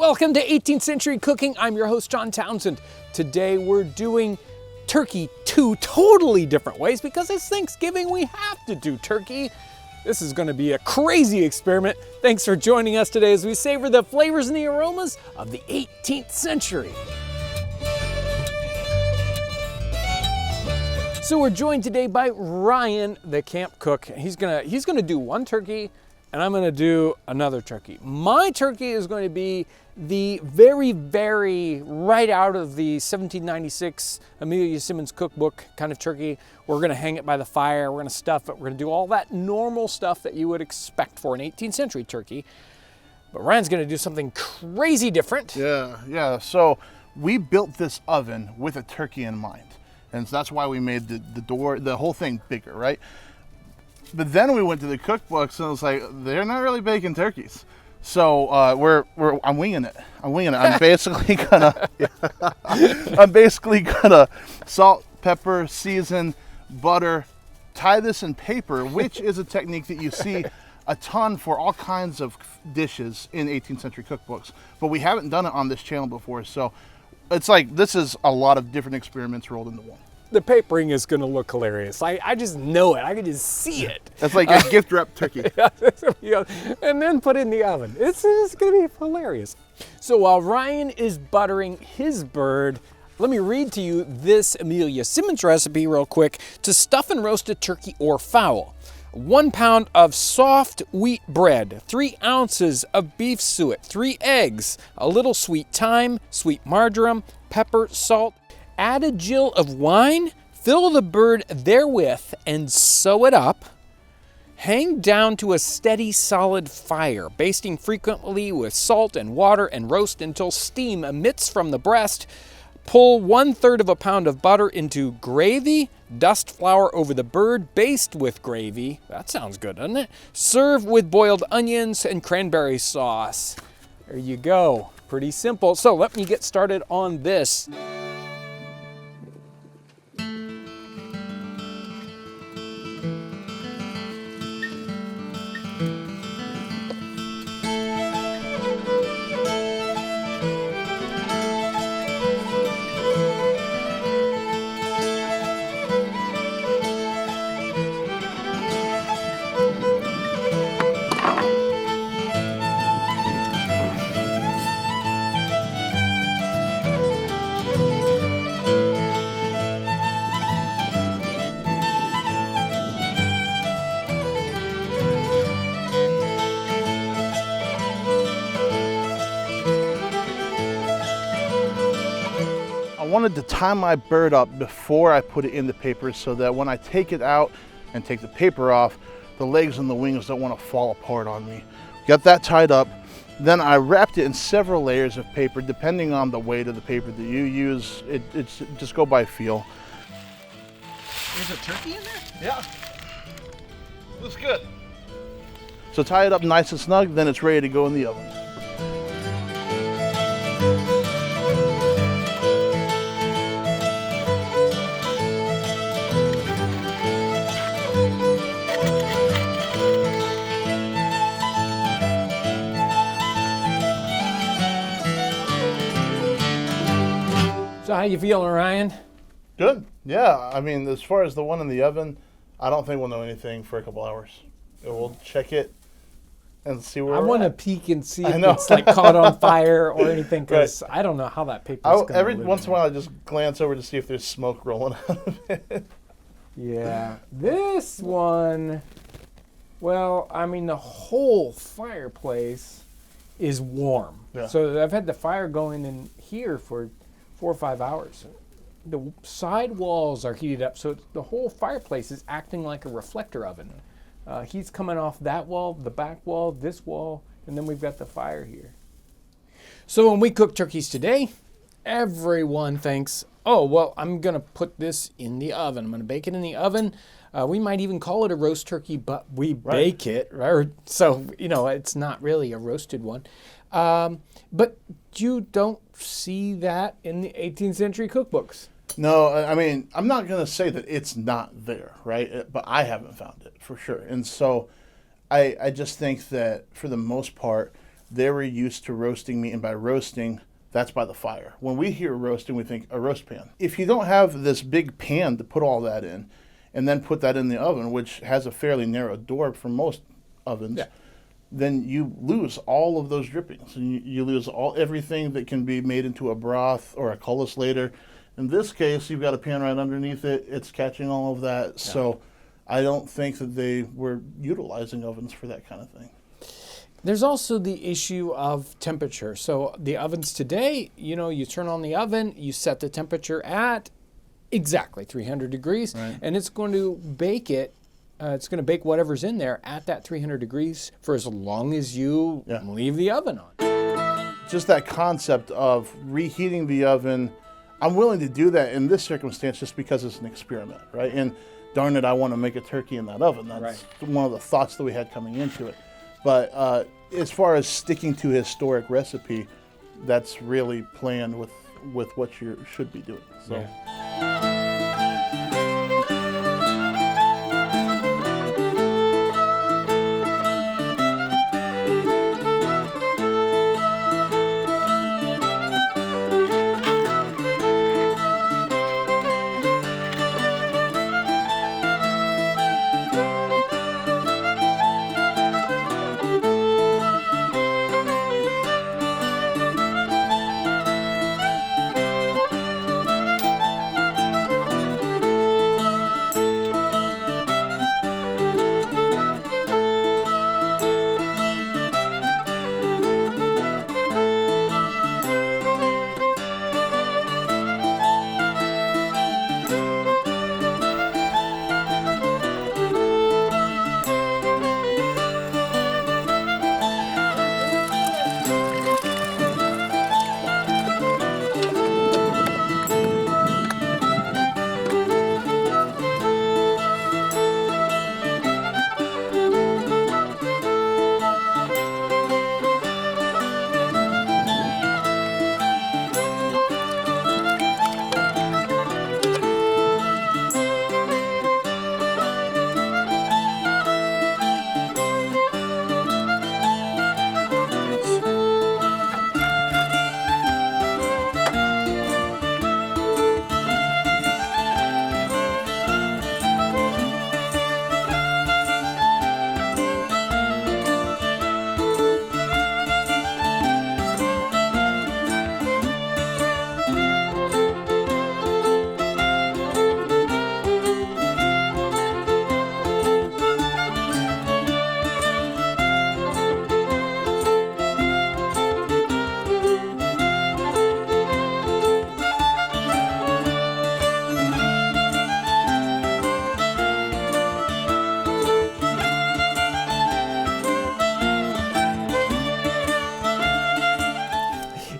Welcome to 18th Century Cooking. I'm your host, John Townsend. Today we're doing turkey two totally different ways because it's Thanksgiving, we have to do turkey. This is going to be a crazy experiment. Thanks for joining us today as we savor the flavors and the aromas of the 18th century. So we're joined today by Ryan, the camp cook. He's gonna do one turkey, and I'm gonna do another turkey. My turkey is going to be the very right out of the 1796 Amelia Simmons cookbook kind of turkey. We're gonna hang it by the fire, we're gonna stuff it, we're gonna do all that normal stuff that you would expect for an 18th century turkey. But Ryan's gonna do something crazy different. Yeah. So we built this oven with a turkey in mind. And so that's why we made the whole thing bigger, right? But then we went to the cookbooks and it was like, they're not really baking turkeys. So I'm winging it. I'm basically gonna salt, pepper, season, butter, tie this in paper, which is a technique that you see a ton for all kinds of dishes in 18th century cookbooks. But we haven't done it on this channel before, so it's like this is a lot of different experiments rolled into one. The papering is gonna look hilarious. I just know it. I can just see it. That's like a gift wrap turkey. And then put it in the oven. It's gonna be hilarious. So while Ryan is buttering his bird, let me read to you this Amelia Simmons recipe real quick to stuff and roast a turkey or fowl. 1 pound of soft wheat bread, 3 ounces of beef suet, 3 eggs, a little sweet thyme, sweet marjoram, pepper, salt. Add a gill of wine, fill the bird therewith, and sew it up. Hang down to a steady, solid fire, basting frequently with salt and water, and roast until steam emits from the breast. Pull 1/3 of a pound of butter into gravy, dust flour over the bird, baste with gravy. That sounds good, doesn't it? Serve with boiled onions and cranberry sauce. There you go. Pretty simple. So let me get started on this. I wanted to tie my bird up before I put it in the paper so that when I take it out and take the paper off, the legs and the wings don't want to fall apart on me. Got that tied up. Then I wrapped it in several layers of paper, depending on the weight of the paper that you use. It's just go by feel. There's a turkey in there? Yeah. Looks good. So tie it up nice and snug, then it's ready to go in the oven. So how you feeling, Ryan? Good. Yeah. I mean, as far as the one in the oven, I don't think we'll know anything for a couple hours. We'll check it and see where I we're want to at. peek and see if it's like caught on fire or anything, because I don't know how that paper is going to every once in a while, I just glance over to see if there's smoke rolling out of it. Yeah. This one, well, I mean, the whole fireplace is warm. Yeah. So I've had the fire going in here for 4 or 5 hours. The side walls are heated up, so the whole fireplace is acting like a reflector oven. Heat's coming off that wall, the back wall, this wall, and then we've got the fire here. So when we cook turkeys today, everyone thinks, oh, well, I'm going to put this in the oven. I'm going to bake it in the oven. We might even call it a roast turkey, but we bake it, right? So, it's not really a roasted one. But you don't see that in the 18th century cookbooks. No, I mean, I'm not going to say that it's not there, right? But I haven't found it for sure. And so I just think that for the most part, they were used to roasting meat, and by roasting, that's by the fire. When we hear roasting, we think a roast pan. If you don't have this big pan to put all that in, and then put that in the oven, which has a fairly narrow door for most ovens, then you lose all of those drippings. And you lose everything that can be made into a broth or a cullis later. In this case, you've got a pan right underneath it. It's catching all of that. Yeah. So I don't think that they were utilizing ovens for that kind of thing. There's also the issue of temperature. So the ovens today, you turn on the oven, you set the temperature at exactly 300 degrees, right, and it's going to bake it. It's going to bake whatever's in there at that 300 degrees for as long as you leave the oven on. Just that concept of reheating the oven, I'm willing to do that in this circumstance just because it's an experiment, right? And darn it, I want to make a turkey in that oven. That's one of the thoughts that we had coming into it. But as far as sticking to historic recipe, that's really playing with what you should be doing. So. Yeah.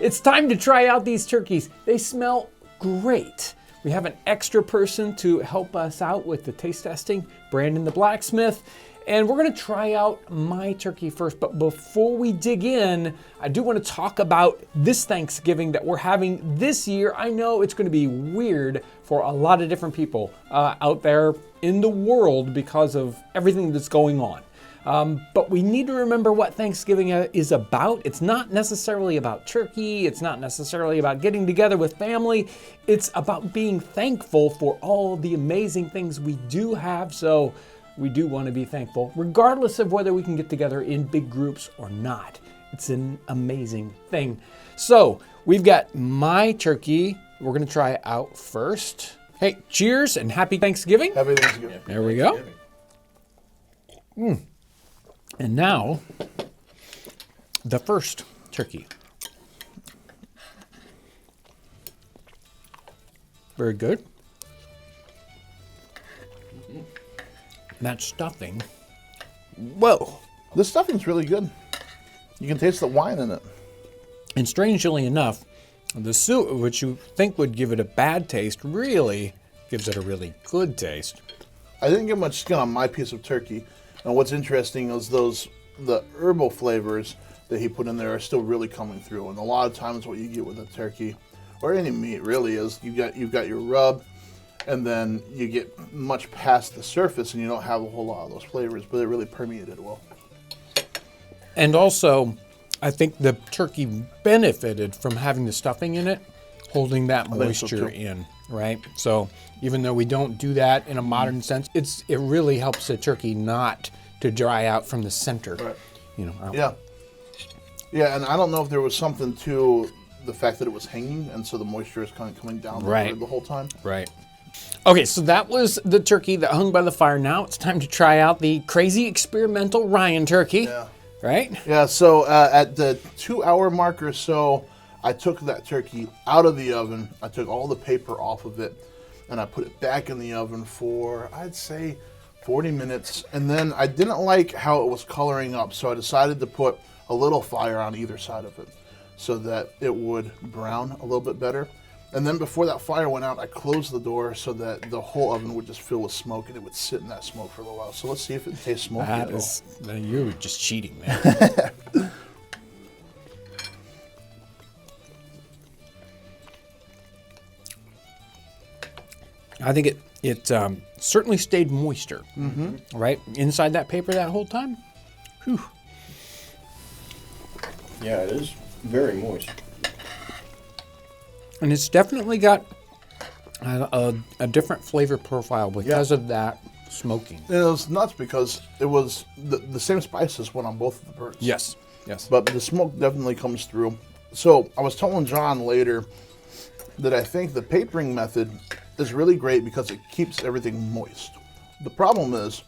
It's time to try out these turkeys. They smell great. We have an extra person to help us out with the taste testing, Brandon the blacksmith, and we're gonna try out my turkey first. But before we dig in, I do wanna talk about this Thanksgiving that we're having this year. I know it's gonna be weird for a lot of different people out there in the world because of everything that's going on. But we need to remember what Thanksgiving is about. It's not necessarily about turkey. It's not necessarily about getting together with family. It's about being thankful for all the amazing things we do have. So we do want to be thankful, regardless of whether we can get together in big groups or not. It's an amazing thing. So we've got my turkey. We're going to try it out first. Hey, cheers and happy Thanksgiving. Happy Thanksgiving. There we go. And now, the first turkey. Very good. That stuffing, whoa. This stuffing's really good. You can taste the wine in it. And strangely enough, the soup, which you think would give it a bad taste, really gives it a really good taste. I didn't get much skin on my piece of turkey. And what's interesting is the herbal flavors that he put in there are still really coming through. And a lot of times what you get with a turkey, or any meat really, is you've got your rub, and then you get much past the surface and you don't have a whole lot of those flavors, but it really permeated well. And also, I think the turkey benefited from having the stuffing in it, holding that think so, moisture too. in, right? So even though we don't do that in a modern sense, it really helps the turkey not to dry out from the center. Right. You know. Yeah. Yeah, and I don't know if there was something to the fact that it was hanging, and so the moisture is kind of coming down Right. the whole time. Right. Okay, so that was the turkey that hung by the fire. Now it's time to try out the crazy experimental Ryan turkey. Yeah. Right? Yeah, so at the 2-hour mark or so, I took that turkey out of the oven. I took all the paper off of it, and I put it back in the oven for, I'd say, 40 minutes. And then I didn't like how it was coloring up, so I decided to put a little fire on either side of it so that it would brown a little bit better. And then before that fire went out, I closed the door so that the whole oven would just fill with smoke, and it would sit in that smoke for a little while. So let's see if it tastes smoky at all. You were just cheating, man. I think it certainly stayed moisture, right? Inside that paper that whole time. Whew. Yeah, it is very moist. And it's definitely got a different flavor profile because of that smoking. It was nuts because it was the same spices went on both of the birds. Yes, yes. But the smoke definitely comes through. So I was telling John later that I think the papering method is really great because it keeps everything moist. The problem is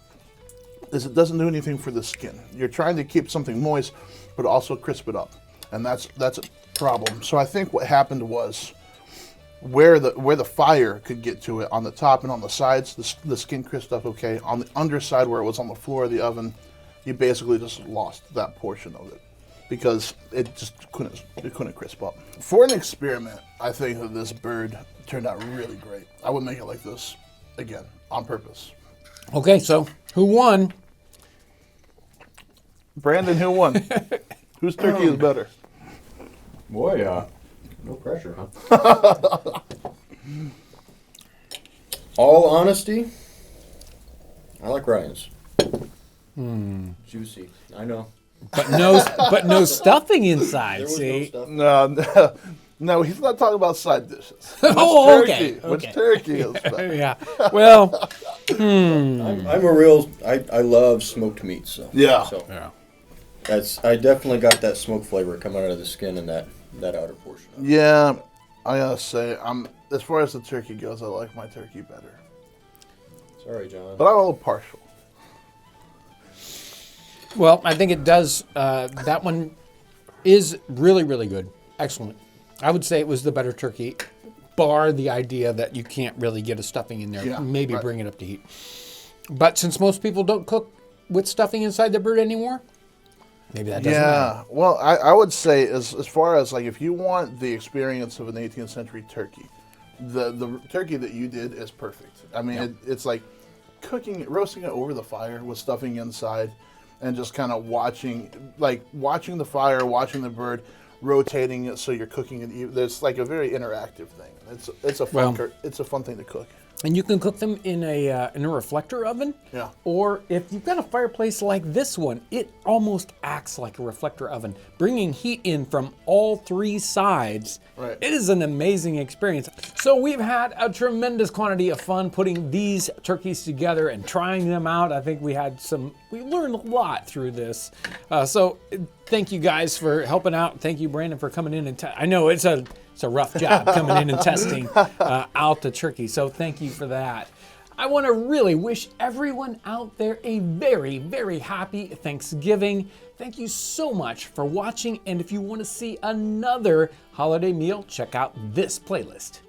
it doesn't do anything for the skin. You're trying to keep something moist, but also crisp it up, and that's a problem. So I think what happened was where the fire could get to it on the top and on the sides, the skin crisped up okay. On the underside where it was on the floor of the oven, you basically just lost that portion of it because it just couldn't crisp up. For an experiment, I think that this bird turned out really great. I would make it like this again on purpose. Okay, so who won? Brandon, who won? Whose turkey is better? Boy, no pressure, huh? All honesty, I like Ryan's. Juicy. I know. But no stuffing inside. There was See? no stuff. No, he's not talking about side dishes. Oh, Which okay, turkey? Which okay. turkey is better? Yeah. Well, I'm a real. I love smoked meat. So Yeah. So yeah. I definitely got that smoke flavor coming out of the skin and that outer portion. Of it. Yeah, I gotta say, as far as the turkey goes, I like my turkey better. Sorry, John. But I'm a little partial. Well, I think it does. That one is really, really good. Excellent. I would say it was the better turkey, bar the idea that you can't really get a stuffing in there. Yeah, Maybe right. bring it up to heat. But since most people don't cook with stuffing inside their bird anymore, maybe that doesn't matter. Yeah, well, I would say as far as like if you want the experience of an 18th century turkey, the turkey that you did is perfect. I mean, it's like roasting it over the fire with stuffing inside, and just kind of watching the fire, watching the bird, rotating it so you're cooking it. There's like a very interactive thing. It's a fun thing to cook. And you can cook them in a reflector oven. Yeah. Or if you've got a fireplace like this one, it almost acts like a reflector oven, bringing heat in from all three sides. Right. It is an amazing experience. So we've had a tremendous quantity of fun putting these turkeys together and trying them out. I think we learned a lot through this. So thank you guys for helping out. Thank you, Brandon, for coming in and I know it's a rough job coming in and testing out the turkey. So thank you for that. I want to really wish everyone out there a very, very happy Thanksgiving. Thank you so much for watching. And if you want to see another holiday meal, check out this playlist.